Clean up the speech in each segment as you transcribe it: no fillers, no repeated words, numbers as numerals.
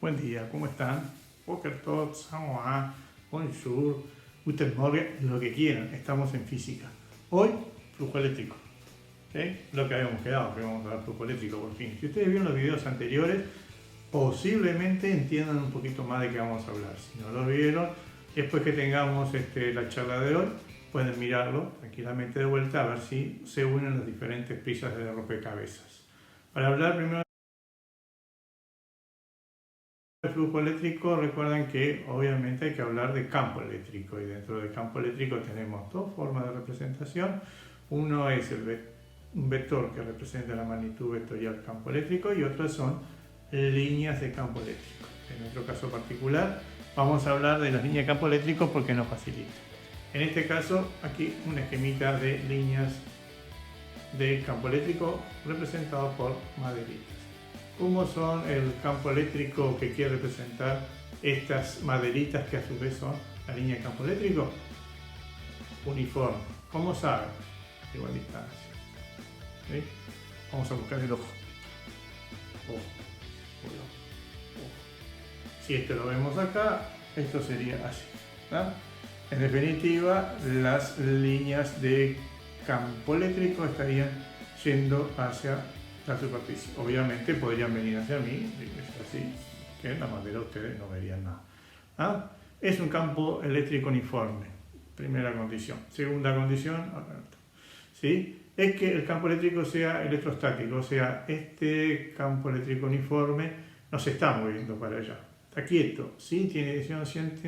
Buen día, ¿cómo están? Boker Tov, Samoa, Bonjour, Guten Morgen, lo que quieran, estamos en física. Hoy, flujo eléctrico. ¿Okay? Lo que habíamos quedado, que vamos a ver flujo eléctrico por fin. Si ustedes vieron los videos anteriores, posiblemente entiendan un poquito más de qué vamos a hablar. Si no lo vieron, después que tengamos la charla de hoy, pueden mirarlo tranquilamente de vuelta a ver si se unen las diferentes piezas de rompecabezas. Para hablar primero del flujo eléctrico, recuerden que obviamente hay que hablar de campo eléctrico, y dentro del campo eléctrico tenemos dos formas de representación. Uno es un vector que representa la magnitud vectorial del campo eléctrico, y otras son líneas de campo eléctrico. En nuestro caso particular vamos a hablar de las líneas de campo eléctrico porque nos facilita. En este caso, aquí un esquemita de líneas de campo eléctrico representado por maderitas. ¿Cómo son el campo eléctrico que quiere representar estas maderitas que a su vez son la línea de campo eléctrico? Uniforme. ¿Cómo saben? Igual distancia. ¿Sí? Vamos a buscar el ojo. Ojo. Si esto lo vemos acá, esto sería así. ¿No? En definitiva, las líneas de campo eléctrico estarían yendo hacia la superficie. Obviamente podrían venir hacia mí, es así, que en la madera ustedes no verían nada. ¿Ah? Es un campo eléctrico uniforme, primera condición. Segunda condición, ¿sí? Es que el campo eléctrico sea electrostático, o sea, este campo eléctrico uniforme no se está moviendo para allá. Está quieto, sí, tiene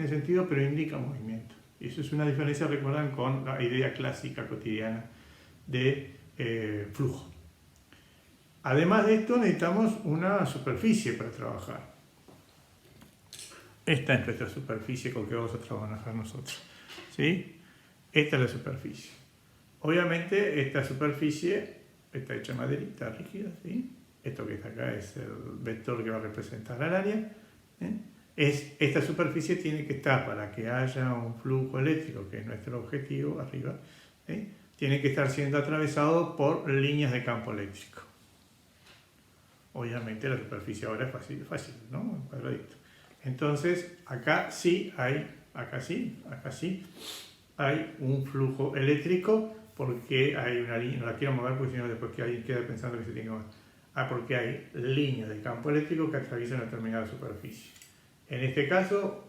sentido, pero indica movimiento. Y eso es una diferencia, recuerdan, con la idea clásica cotidiana de flujo. Además de esto, necesitamos una superficie para trabajar. Esta es nuestra superficie con que vamos a trabajar nosotros. ¿Sí? Esta es la superficie. Obviamente, esta superficie está hecha de maderita rígida. ¿Sí? Esto que está acá es el vector que va a representar al área. Esta superficie tiene que estar, para que haya un flujo eléctrico, que es nuestro objetivo arriba, tiene que estar siendo atravesado por líneas de campo eléctrico. Obviamente la superficie ahora es fácil, ¿no? Un cuadradito. Entonces, acá sí hay un flujo eléctrico, porque hay una línea, no la quiero mover porque si no después que alguien queda pensando que se tiene que mover. Porque hay líneas de campo eléctrico que atraviesan una determinada superficie. En este caso,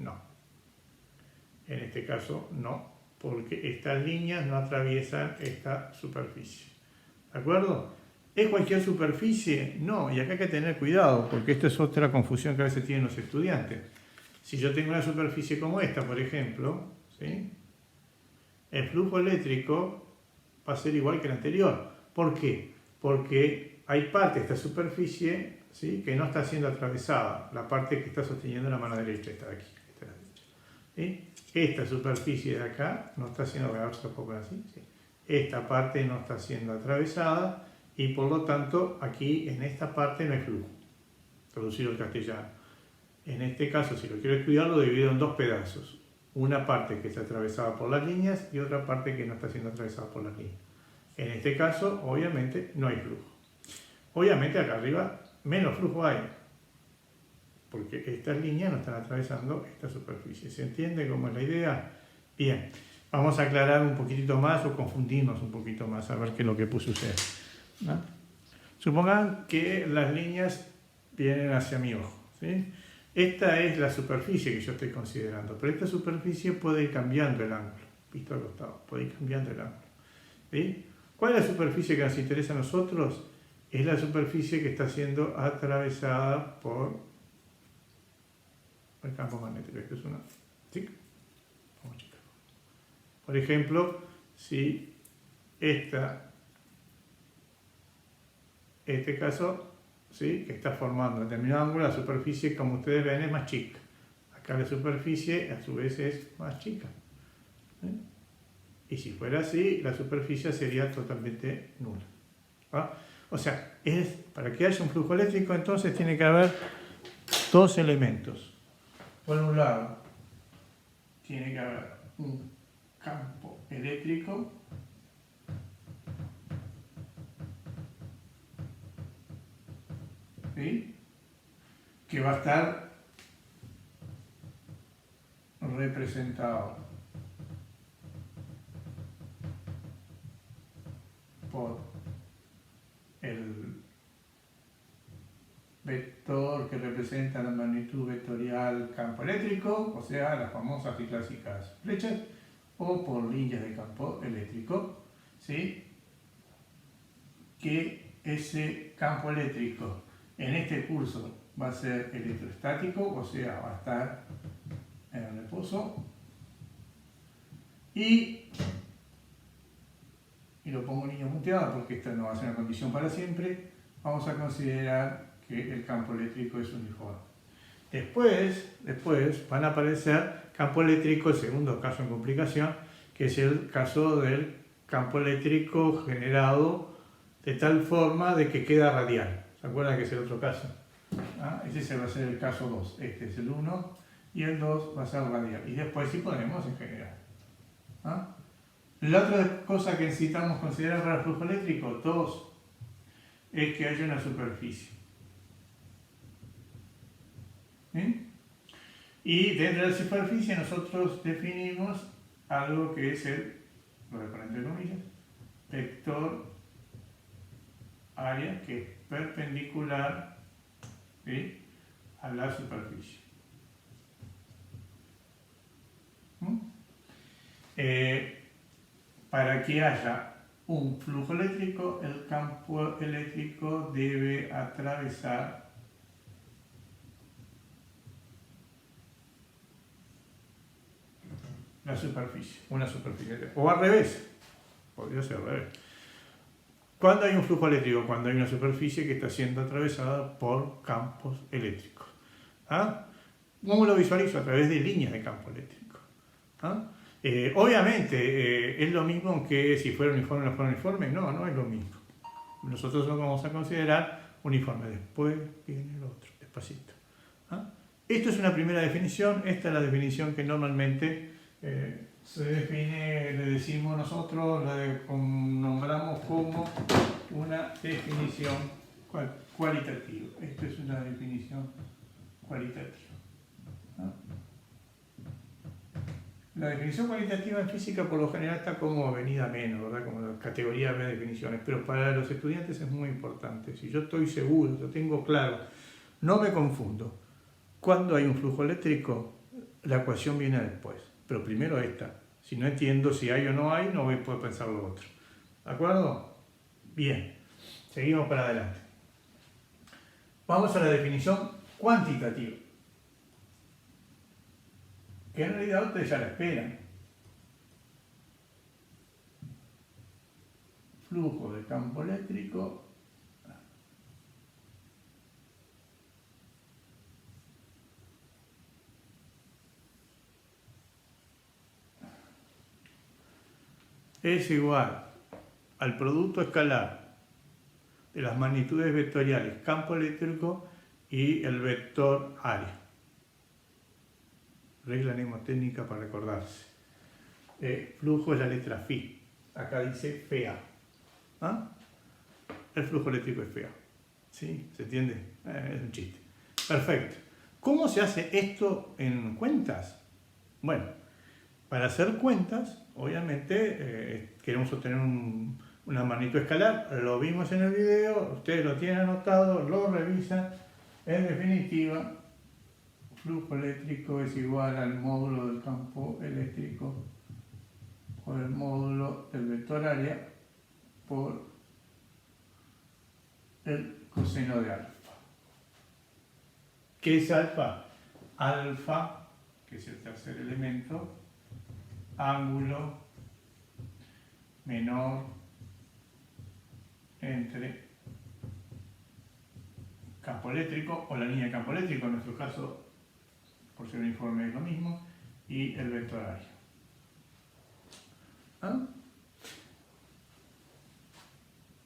no. En este caso, no, porque estas líneas no atraviesan esta superficie. ¿De acuerdo? ¿Es cualquier superficie? No, y acá hay que tener cuidado, porque esto es otra confusión que a veces tienen los estudiantes. Si yo tengo una superficie como esta, por ejemplo, ¿sí? El flujo eléctrico va a ser igual que el anterior. ¿Por qué? Porque hay parte de esta superficie, ¿sí?, que no está siendo atravesada. La parte que está sosteniendo la mano derecha está aquí. Esta es la derecha. ¿Sí? Esta superficie de acá no está siendo, así, ¿sí? Esta parte no está siendo atravesada, y por lo tanto aquí en esta parte no hay flujo, traducido al castellano. En este caso, si lo quiero estudiar, lo divido en dos pedazos. Una parte que está atravesada por las líneas y otra parte que no está siendo atravesada por las líneas. En este caso, obviamente, no hay flujo. Obviamente acá arriba menos flujo hay, porque estas líneas no están atravesando esta superficie. ¿Se entiende cómo es la idea? Bien, vamos a aclarar un poquitito más o confundirnos un poquito más a ver qué es lo que puso usted. ¿No? Supongan que las líneas vienen hacia mi ojo, ¿sí? Esta es la superficie que yo estoy considerando, pero esta superficie puede ir cambiando el ángulo, visto al costado, puede ir cambiando el ángulo. ¿Sí? ¿Cuál es la superficie que nos interesa a nosotros? Es la superficie que está siendo atravesada por el campo magnético. Esto es una... ¿Sí? Vamos a checar. Por ejemplo, si este caso, ¿sí?, que está formando un determinado ángulo, la superficie, como ustedes ven, es más chica. Acá la superficie, a su vez, es más chica. ¿Sí? Y si fuera así, la superficie sería totalmente nula. ¿Ah? O sea, para que haya un flujo eléctrico, entonces tiene que haber dos elementos. Por un lado, tiene que haber un campo eléctrico ¿sí?, que va a estar representado por el vector que representa la magnitud vectorial campo eléctrico, o sea, las famosas y clásicas flechas, o por líneas de campo eléctrico, ¿sí? Que ese campo eléctrico en este curso va a ser electrostático, o sea, va a estar en reposo, y lo pongo niño muteado porque esta no va a ser una condición para siempre. Vamos a considerar que el campo eléctrico es uniforme. Después van a aparecer campo eléctrico, el segundo caso en complicación, que es el caso del campo eléctrico generado de tal forma de que queda radial. ¿Se acuerdan que es el otro caso? Ese va a ser el caso 2. Este es el 1 y el 2 va a ser radial. Y después sí ponemos en general. La otra cosa que necesitamos considerar para el flujo eléctrico, 2, es que haya una superficie. ¿Sí? Y dentro de la superficie nosotros definimos algo que es lo voy a poner entre comillas, vector área que es perpendicular, ¿sí?, a la superficie. Para que haya un flujo eléctrico, el campo eléctrico debe atravesar la superficie, una superficie, o al revés, podría ser al revés. ¿Cuándo hay un flujo eléctrico? Cuando hay una superficie que está siendo atravesada por campos eléctricos. ¿Cómo lo visualizo? A través de líneas de campo eléctrico. Obviamente, ¿es lo mismo que si fuera uniforme o no fuera uniforme? No, no es lo mismo. Nosotros lo vamos a considerar uniforme. Después viene el otro, despacito. Esto es una primera definición. Esta es la definición que normalmente se define, le decimos nosotros, nombramos como una definición cualitativa. Esto es una definición cualitativa. La definición cualitativa en física por lo general está como venida menos, ¿verdad? Como la categoría de definiciones, pero para los estudiantes es muy importante. Si yo estoy seguro, yo tengo claro, no me confundo. Cuando hay un flujo eléctrico, la ecuación viene después, pero primero esta. Si no entiendo si hay o no hay, no voy a poder pensar lo otro. ¿De acuerdo? Bien, seguimos para adelante. Vamos a la definición cuantitativa, que en realidad ustedes ya la esperan. Flujo de campo eléctrico es igual al producto escalar de las magnitudes vectoriales campo eléctrico y el vector área. Regla mnemotécnica para recordarse. Flujo es la letra Φ. Acá dice FA. El flujo eléctrico es FA. ¿Sí? ¿Se entiende? Es un chiste. Perfecto. ¿Cómo se hace esto en cuentas? Bueno, para hacer cuentas, obviamente queremos obtener una magnitud escalar. Lo vimos en el video, ustedes lo tienen anotado, lo revisan. En definitiva, flujo eléctrico es igual al módulo del campo eléctrico por el módulo del vector área por el coseno de alfa. ¿Qué es alfa? Alfa, que es el tercer elemento, ángulo menor entre campo eléctrico o la línea de campo eléctrico, en nuestro caso, por ser uniforme es lo mismo, y el vector área.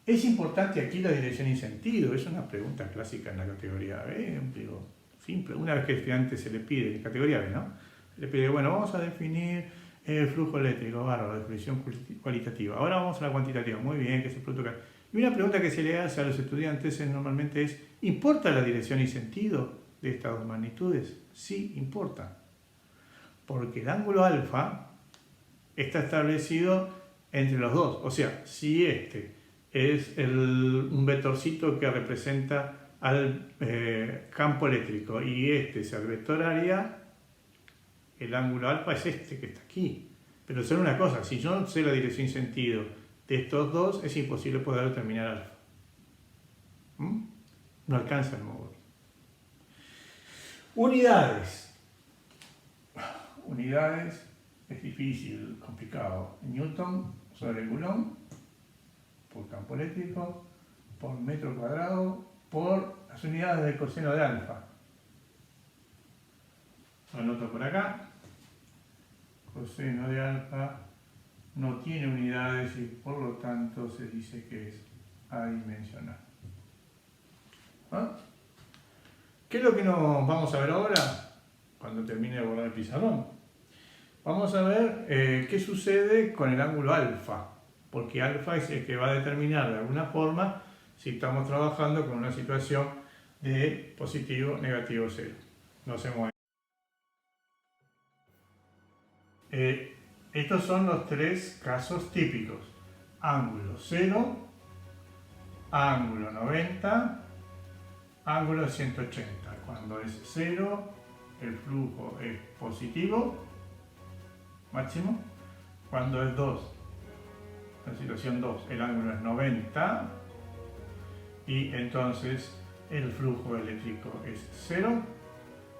¿Es importante aquí la dirección y sentido? Es una pregunta clásica en la categoría B, digo, simple. Una vez que el estudiante se le pide, en categoría B, ¿no? Se le pide, bueno, vamos a definir el flujo eléctrico, bárbaro, la definición cualitativa. Ahora vamos a la cuantitativa, muy bien, que es el producto que... Y una pregunta que se le hace a los estudiantes normalmente es, ¿importa la dirección y sentido? de estas dos magnitudes? Sí importa, porque el ángulo alfa está establecido entre los dos. O sea, si este es un vectorcito que representa al campo eléctrico y este es el vector área, el ángulo alfa es este que está aquí. Pero solo una cosa, si yo no sé la dirección y sentido de estos dos, es imposible poder determinar alfa. No alcanza el módulo. Unidades. Unidades es difícil, complicado. Newton sobre Coulomb por campo eléctrico, por metro cuadrado, por las unidades del coseno de alfa. Lo anoto por acá. Coseno de alfa no tiene unidades y por lo tanto se dice que es adimensional. ¿Ah? ¿Qué es lo que nos vamos a ver ahora? Cuando termine de borrar el pizarrón. Vamos a ver qué sucede con el ángulo alfa, porque alfa es el que va a determinar de alguna forma si estamos trabajando con una situación de positivo, negativo, cero. No se mueve. Estos son los tres casos típicos. Ángulo 0, ángulo 90, ángulo 180. Cuando es 0, el flujo es positivo, máximo. Cuando es 2, la situación 2, el ángulo es 90 y entonces el flujo eléctrico es 0.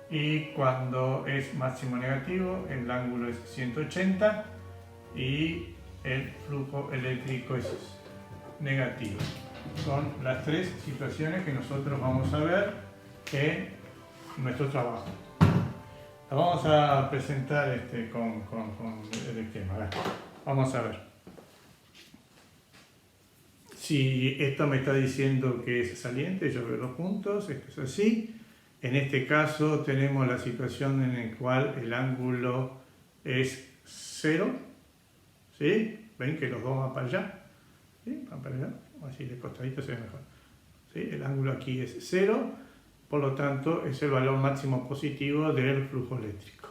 Y cuando es máximo negativo, el ángulo es 180 y el flujo eléctrico es negativo. Son las tres situaciones que nosotros vamos a ver en nuestro trabajo. La vamos a presentar con el esquema. A ver, vamos a ver. Si esto me está diciendo que es saliente, yo veo los puntos, esto es así. En este caso tenemos la situación en la cual el ángulo es 0. ¿Sí? ¿Ven que los dos van para allá? ¿Sí? Van para allá. Así de costadito se ve mejor. ¿Sí? El ángulo aquí es 0, por lo tanto es el valor máximo positivo del flujo eléctrico.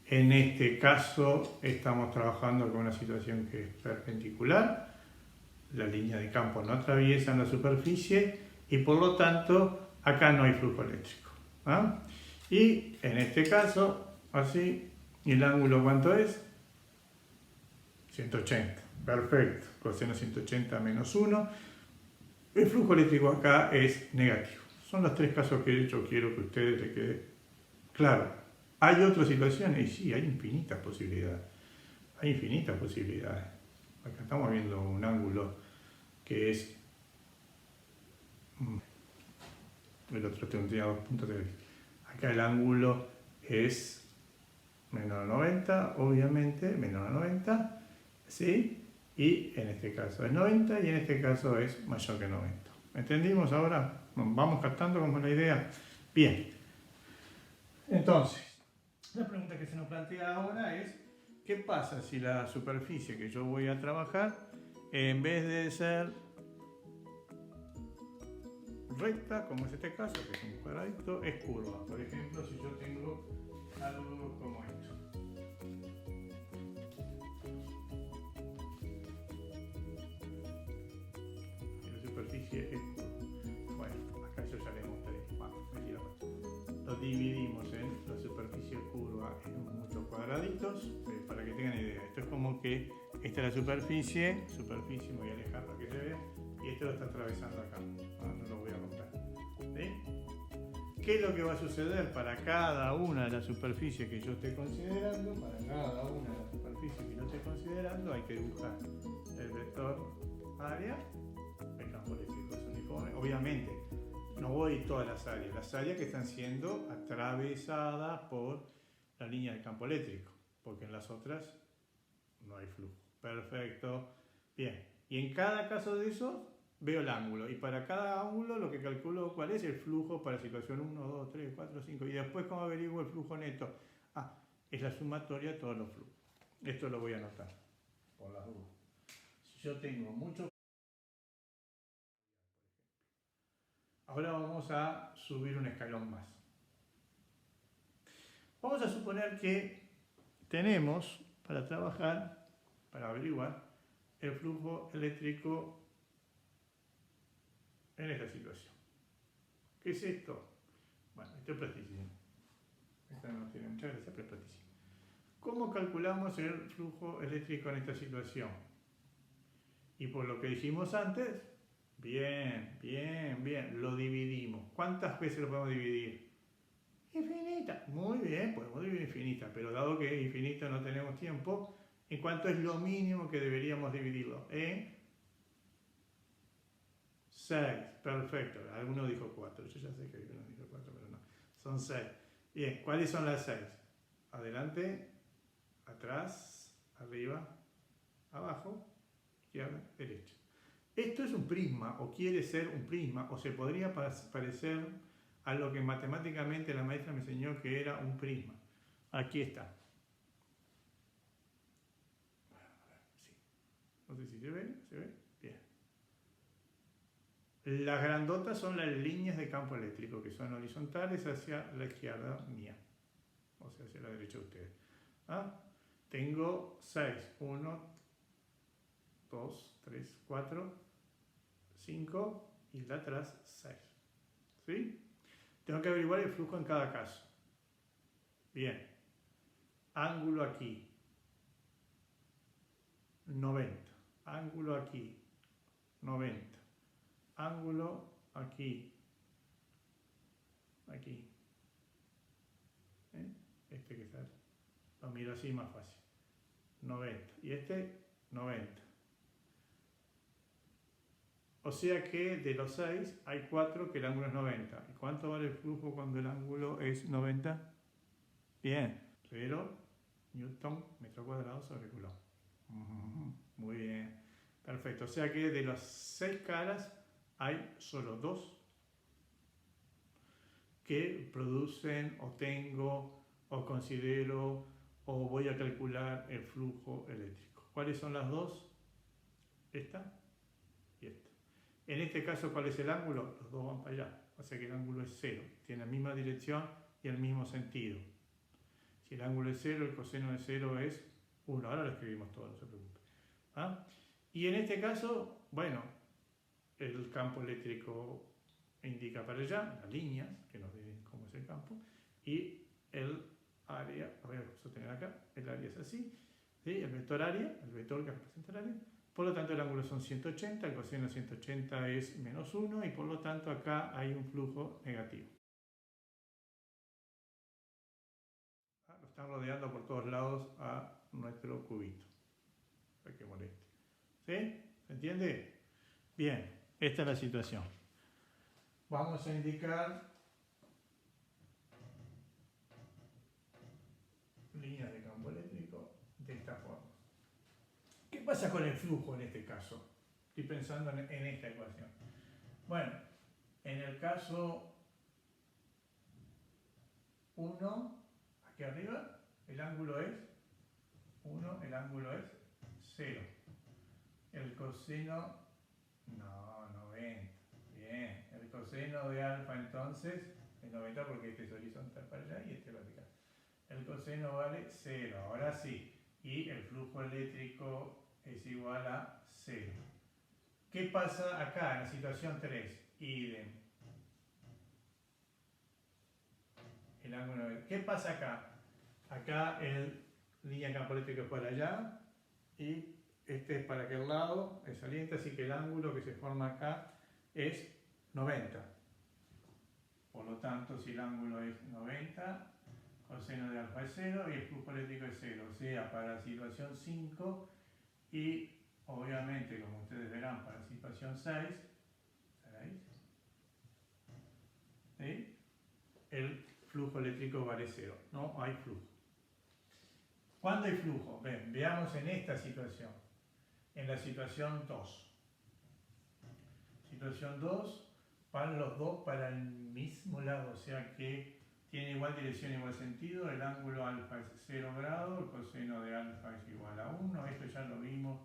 En este caso estamos trabajando con una situación que es perpendicular. La línea de campo no atraviesa la superficie y por lo tanto acá no hay flujo eléctrico. ¿Ah? Y en este caso, así, ¿el ángulo cuánto es? 180. Perfecto. Coseno 180 menos 1. El flujo eléctrico acá es negativo. Son los tres casos que yo quiero que a ustedes les quede claro. ¿Hay otras situaciones? Y sí, hay infinitas posibilidades. Hay infinitas posibilidades. Acá estamos viendo un ángulo que es... El otro tendría 2 puntos de vista. Acá el ángulo es menos 90, obviamente, menos 90, ¿sí? Y en este caso es 90 y en este caso es mayor que 90. ¿Entendimos ahora? ¿Vamos captando como la idea? Bien. Entonces, la pregunta que se nos plantea ahora es, ¿qué pasa si la superficie que yo voy a trabajar, en vez de ser recta, como es este caso, que es un cuadradito, es curva? Por ejemplo, si yo tengo algo como esto. Y la superficie es curva. Bueno, acá yo ya le mostré. Lo dividimos en la superficie curva en muchos cuadraditos, para que tengan idea. Esto es como que esta es la superficie, me voy a alejar para que se vea, y esto lo está atravesando acá. No lo voy a romper. ¿Sí? ¿Qué es lo que va a suceder para cada una de las superficies que yo esté considerando? Para cada una de las superficies que yo esté considerando hay que dibujar el vector área, el campo eléctrico es uniforme. Obviamente, no voy todas las áreas que están siendo atravesadas por la línea del campo eléctrico, porque en las otras no hay flujo. Perfecto. Bien. Y en cada caso de eso veo el ángulo. Y para cada ángulo lo que calculo cuál es el flujo para situación 1, 2, 3, 4, 5. Y después, ¿cómo averiguo el flujo neto? Es la sumatoria de todos los flujos. Esto lo voy a anotar por las dudas. Si yo tengo mucho... Ahora vamos a subir un escalón más. Vamos a suponer que tenemos para trabajar, para averiguar, el flujo eléctrico en esta situación. ¿Qué es esto? Bueno, esto es practicidad. Esta no tiene mucha gracia, pero es practicidad. ¿Cómo calculamos el flujo eléctrico en esta situación? Y por lo que dijimos antes, bien, lo dividimos. ¿Cuántas veces lo podemos dividir? Infinita. Muy bien, podemos dividir infinita, pero dado que es infinita no tenemos tiempo, ¿en cuánto es lo mínimo que deberíamos dividirlo? En 6. Perfecto. Alguno dijo 4. Yo ya sé que alguno dijo 4, pero no. Son 6. Bien, ¿cuáles son las 6? Adelante, atrás, arriba, abajo, izquierda, derecha. Esto es un prisma, o quiere ser un prisma, o se podría parecer a lo que matemáticamente la maestra me enseñó que era un prisma. Aquí está. Sí. No sé si se ve, ¿se ve? Bien. Las grandotas son las líneas de campo eléctrico, que son horizontales hacia la izquierda mía, o sea, hacia la derecha de ustedes. ¿Ah? Tengo 6. 1, 2, 3, 4, 5 y la atrás 6. ¿Sí? Tengo que averiguar el flujo en cada caso. Bien. Ángulo aquí. 90. Ángulo aquí. 90. Ángulo aquí. Aquí. Este que está. Lo miro así más fácil. 90. Y este, 90. O sea que de los 6 hay 4 que el ángulo es 90. ¿Y cuánto vale el flujo cuando el ángulo es 90? Bien, 0 newton metro cuadrado sobre coulomb. Muy bien, perfecto. O sea que de las 6 caras hay solo 2 que producen o tengo o considero o voy a calcular el flujo eléctrico. ¿Cuáles son las 2? Esta y esta. En este caso, ¿cuál es el ángulo? Los dos van para allá, o sea que el ángulo es 0, tiene la misma dirección y el mismo sentido. Si el ángulo es 0, el coseno de 0 es 1. Ahora lo escribimos todo, no se preocupe. ¿Ah? Y en este caso, bueno, el campo eléctrico indica para allá, las líneas que nos dicen cómo es el campo, y el área, voy a sostener acá, el área es así, ¿sí? El vector área, el vector que representa el área. Por lo tanto, el ángulo son 180, el coseno de 180 es menos 1 y por lo tanto acá hay un flujo negativo. Lo están rodeando por todos lados a nuestro cubito. Para que moleste. ¿Sí? ¿Se entiende? Bien, esta es la situación. Vamos a indicar líneas de campo eléctrico de esta forma. ¿Qué pasa con el flujo en este caso? Estoy pensando en esta ecuación. Bueno, en el caso 1, aquí arriba, el ángulo es 1, el ángulo es 0. El coseno, no, 90. Bien, el coseno de alfa entonces es 90 porque este es horizontal para allá y este es vertical. El coseno vale 0, ahora sí. Y el flujo eléctrico es igual a 0. ¿Qué pasa acá en la situación 3? Idem. El ángulo. ¿Qué pasa acá? Acá el línea de campo eléctrico es para allá y este es para aquel lado, es saliente, así que el ángulo que se forma acá es 90. Por lo tanto, si el ángulo es 90, coseno de alfa es 0 y el flujo eléctrico es 0. O sea, para la situación 5 y obviamente, como ustedes verán, para la situación 6, ¿sí? El flujo eléctrico vale 0. No hay flujo. ¿Cuándo hay flujo? Ven, veamos en esta situación. En la situación 2. Situación 2, van los dos para el mismo lado, o sea que tiene igual dirección, igual sentido. El ángulo alfa es 0 grados, el coseno de alfa es igual a 1. Esto ya lo vimos.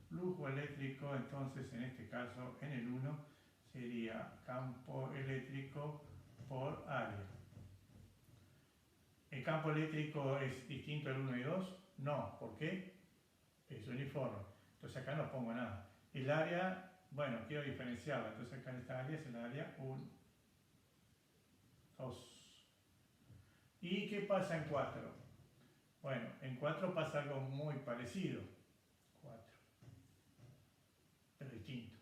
Flujo eléctrico, entonces en este caso, en el 1, sería campo eléctrico por área. ¿El campo eléctrico es distinto al 1 y 2? No, ¿por qué? Es uniforme. Entonces acá no pongo nada. El área, bueno, quiero diferenciarla. Entonces acá en esta área es el área 1, 2. ¿Y qué pasa en 4? Bueno, en 4 pasa algo muy parecido. 4. Pero distinto.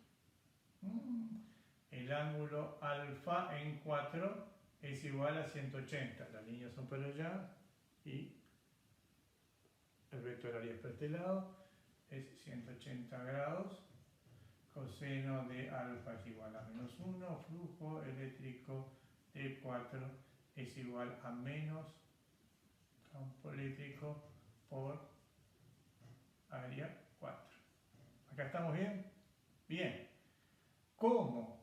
El ángulo alfa en 4 es igual a 180. Las líneas son para allá y el vector área es para este lado. Es 180 grados. Coseno de alfa es igual a menos 1. Flujo eléctrico de 4 es igual a menos campo eléctrico por área 4. ¿Acá estamos bien? Bien. ¿Cómo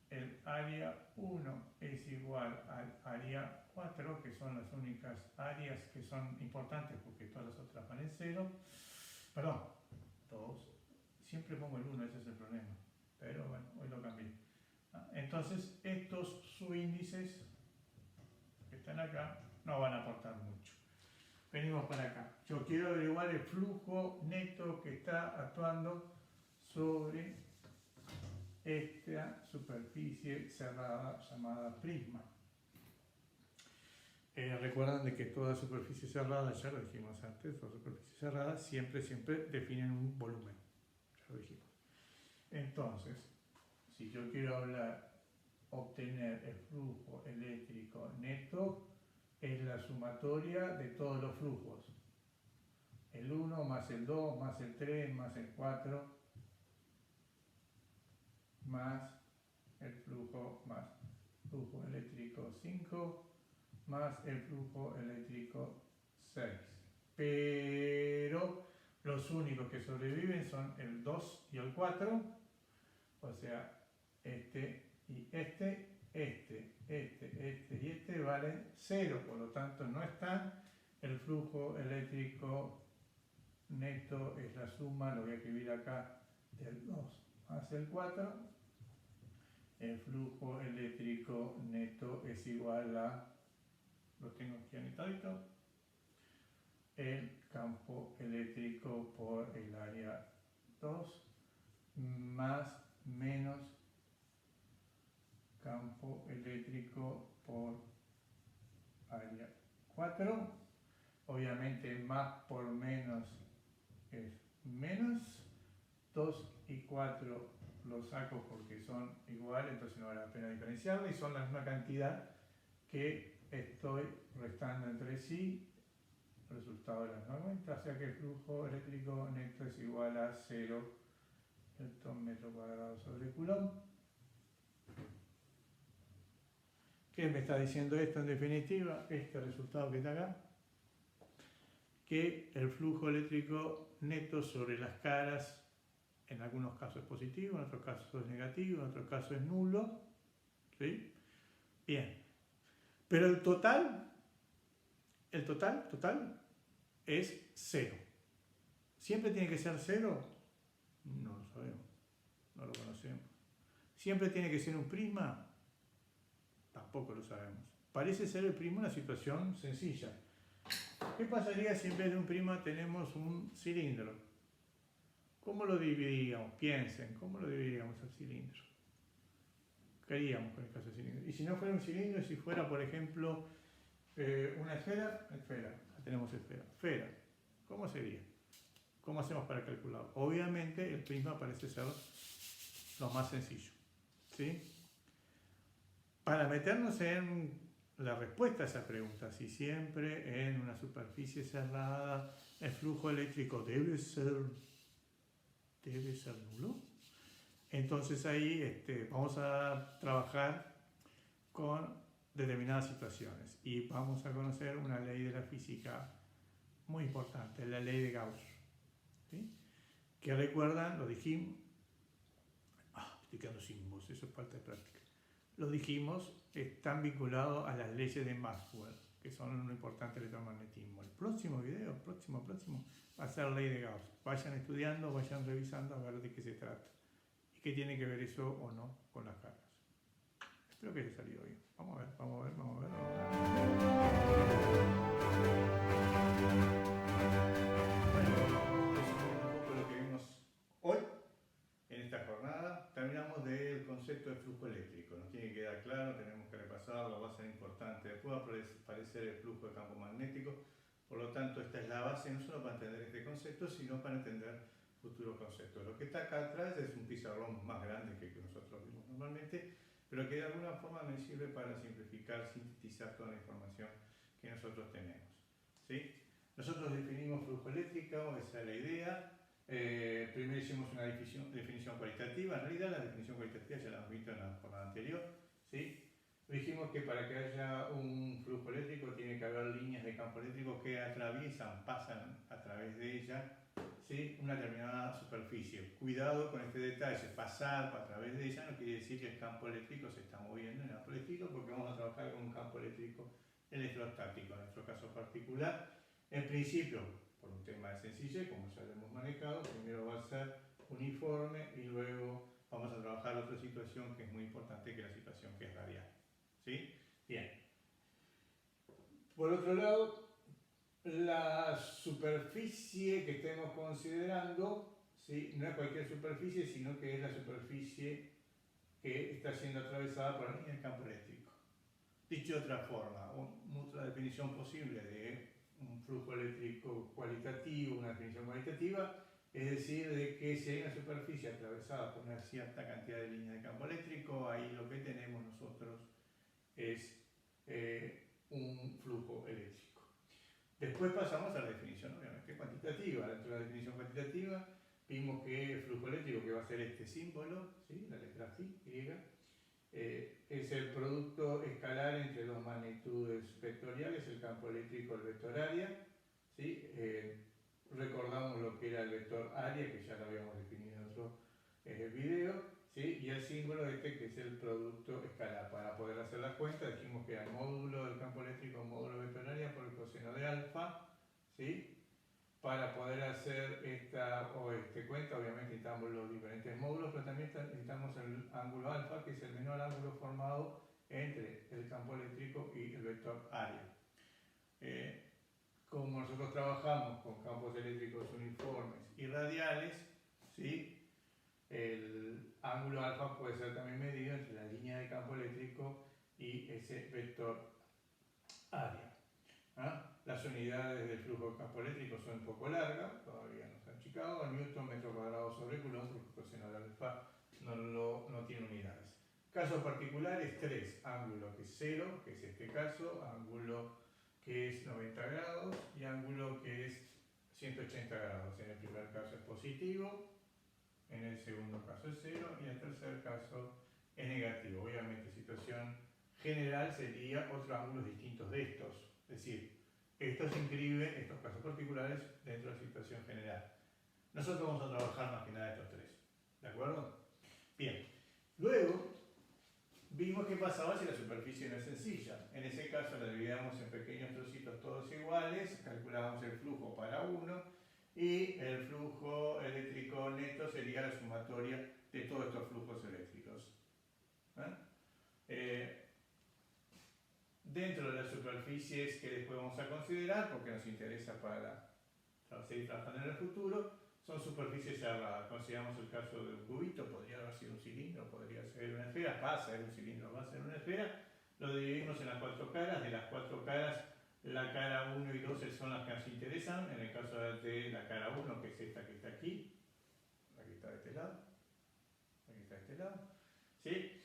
el área 1 es igual al área 4, que son las únicas áreas que son importantes porque todas las otras van en 0? Perdón, 2. Siempre pongo el 1, ese es el problema. Pero bueno, hoy lo cambié. Entonces, estos subíndices que están acá no van a aportar mucho. Venimos para acá. Yo quiero averiguar el flujo neto que está actuando sobre esta superficie cerrada llamada prisma. Recuerdan de que toda superficie cerrada, ya lo dijimos antes, toda superficie cerrada siempre definen un volumen. Ya lo dijimos. Entonces, si yo quiero obtener el flujo eléctrico neto, es la sumatoria de todos los flujos. El 1 más el 2 más el 3 más el 4 más el flujo eléctrico 5 más el flujo eléctrico 6. Pero los únicos que sobreviven son el 2 y el 4, o sea, este y este y este valen 0, por lo tanto no están. El flujo eléctrico neto es la suma, lo voy a escribir acá, del 2 más el 4. El flujo eléctrico neto es igual a, lo tengo aquí anotadito, el campo eléctrico por el área 2 más menos campo eléctrico por área 4. Obviamente más por menos es menos. 2 y 4 los saco porque son iguales, entonces no vale la pena diferenciarla, y son la misma cantidad que estoy restando entre sí, resultado de las 90, o sea que el flujo eléctrico neto es igual a 0 metro cuadrado sobre coulomb. ¿Qué me está diciendo esto en definitiva? Este resultado que está acá, que el flujo eléctrico neto sobre las caras en algunos casos es positivo, en otros casos es negativo, en otros casos es nulo. ¿Sí? Bien. Pero el total es 0. ¿Siempre tiene que ser 0? No lo sabemos, no lo conocemos. ¿Siempre tiene que ser un prisma? Tampoco lo sabemos. Parece ser el prisma una situación sencilla. ¿Qué pasaría si en vez de un prisma tenemos un cilindro? ¿Cómo lo dividiríamos? Piensen, ¿cómo lo dividiríamos el cilindro? ¿Qué haríamos con el caso del cilindro? Y si no fuera un cilindro, si fuera, por ejemplo, una esfera, ya tenemos esfera. ¿Cómo sería? ¿Cómo hacemos para calcularlo? Obviamente el prisma parece ser lo más sencillo. ¿Sí? Para meternos en la respuesta a esa pregunta, si siempre en una superficie cerrada el flujo eléctrico debe ser nulo, entonces ahí vamos a trabajar con determinadas situaciones y vamos a conocer una ley de la física muy importante, la ley de Gauss. ¿Sí? Que recuerdan, lo dijimos, estoy quedando sin voz, eso es falta de práctica. Lo dijimos, están vinculados a las leyes de Maxwell, que son un importante electromagnetismo. El próximo video, próximo, va a ser la ley de Gauss. Vayan estudiando, vayan revisando a ver de qué se trata. Y qué tiene que ver eso o no con las cargas. Espero que haya salido bien. Vamos a ver. del concepto de flujo eléctrico. Nos tiene que quedar claro, tenemos que repasarlo, va a ser importante. Después va a aparecer el flujo de campo magnético. Por lo tanto, esta es la base no solo para entender este concepto, sino para entender futuros conceptos. Lo que está acá atrás es un pizarrón más grande que nosotros vimos normalmente, pero que de alguna forma me sirve para simplificar, sintetizar toda la información que nosotros tenemos. ¿Sí? Nosotros definimos flujo eléctrico, esa es la idea. Primero hicimos una definición cualitativa. En realidad la definición cualitativa ya la hemos visto en la jornada anterior. ¿Sí? Dijimos que para que haya un flujo eléctrico tiene que haber líneas de campo eléctrico que atraviesan, pasan a través de ella, ¿sí? Una determinada superficie. Cuidado con este detalle, pasar a través de ella no quiere decir que el campo eléctrico se está moviendo en el campo eléctrico, porque vamos a trabajar con un campo eléctrico electrostático. En nuestro caso particular, en principio, por un tema de sencillez, como ya lo hemos manejado, primero va a ser uniforme y luego vamos a trabajar otra situación que es muy importante, que es la situación que es radial. ¿Sí? Bien. Por otro lado, la superficie que estemos considerando, ¿sí? No es cualquier superficie, sino que es la superficie que está siendo atravesada por la línea del campo eléctrico. Dicho de otra forma, otra definición posible de un flujo eléctrico cualitativo, una definición cualitativa, es decir, de que si hay una superficie atravesada por una cierta cantidad de líneas de campo eléctrico, ahí lo que tenemos nosotros es un flujo eléctrico. Después pasamos a la definición, obviamente, cuantitativa. Dentro de la definición cuantitativa vimos que el flujo eléctrico, que va a ser este símbolo, ¿sí? La letra phi, griega, es el producto escalar entre dos magnitudes vectoriales, el campo eléctrico, el vector área. ¿Sí? Recordamos lo que era el vector área, que ya lo habíamos definido en otro video. ¿Sí? Y el símbolo este, que es el producto escalar. Para poder hacer la cuenta dijimos que era el módulo del campo eléctrico, módulo vector área por el coseno de alfa. ¿Sí? Para poder hacer esta cuenta, obviamente necesitamos los diferentes módulos, pero también necesitamos el ángulo alfa, que es el menor ángulo formado entre el campo eléctrico y el vector área. Como nosotros trabajamos con campos eléctricos uniformes y radiales, ¿sí? El ángulo alfa puede ser también medido entre la línea de campo eléctrico y ese vector área. ¿Ah? Las unidades del flujo de campo eléctrico son un poco largas, todavía no se han achicado, Newton metro cuadrado sobre coulomb, porque el coseno de alfa no tiene unidades. Casos particulares, 3, ángulo que es 0, que es este caso, ángulo que es 90 grados y ángulo que es 180 grados. En el primer caso es positivo, en el segundo caso es 0 y en el tercer caso es negativo. Obviamente, situación general sería otros ángulos distintos de estos. Es decir, esto se inscribe, estos casos particulares, dentro de la situación general. Nosotros vamos a trabajar más que nada estos 3. ¿De acuerdo? Bien. Luego, vimos qué pasaba si la superficie no es sencilla. En ese caso la dividíamos en pequeños trocitos todos iguales, calculábamos el flujo para uno y el flujo eléctrico neto sería la sumatoria de todos estos flujos eléctricos. Dentro de las superficies que después vamos a considerar, porque nos interesa para seguir trabajando en el futuro, son superficies cerradas. Consideramos el caso de un cubito, podría haber sido un cilindro, podría ser una esfera, va a ser un cilindro, va a ser una esfera. Lo dividimos en las 4 caras, de las 4 caras, la cara 1 y 2 son las que nos interesan. En el caso de la cara 1, que es esta que está aquí, la que está de este lado, la que está de este lado, ¿sí?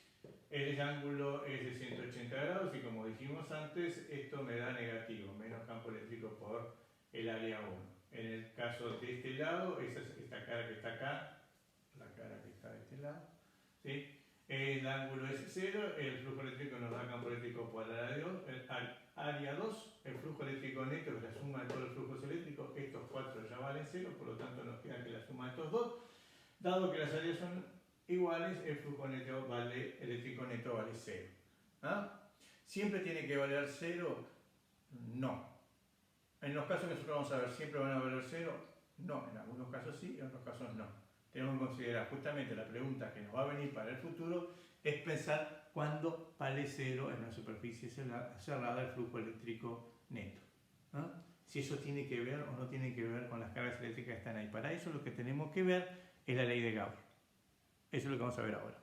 El ángulo es de 180 grados y como dijimos antes, esto me da negativo, menos campo eléctrico por el área 1. En el caso de este lado, esta cara que está acá, la cara que está de este lado, ¿sí? El ángulo es 0, el flujo eléctrico nos da campo eléctrico por el área 2, el flujo eléctrico neto, que es la suma de todos los flujos eléctricos, estos 4 ya valen 0, por lo tanto nos queda que la suma de estos 2, dado que las áreas son iguales, el flujo eléctrico neto vale 0. ¿Ah? ¿Siempre tiene que valer 0? No. En los casos que nosotros vamos a ver, ¿siempre van a valer 0? No, en algunos casos sí, en otros casos no. Tenemos que considerar justamente la pregunta que nos va a venir para el futuro, es pensar cuándo vale 0 en una superficie cerrada el flujo eléctrico neto. ¿Ah? Si eso tiene que ver o no tiene que ver con las cargas eléctricas que están ahí. Para eso lo que tenemos que ver es la ley de Gauss. Eso es lo que vamos a ver ahora.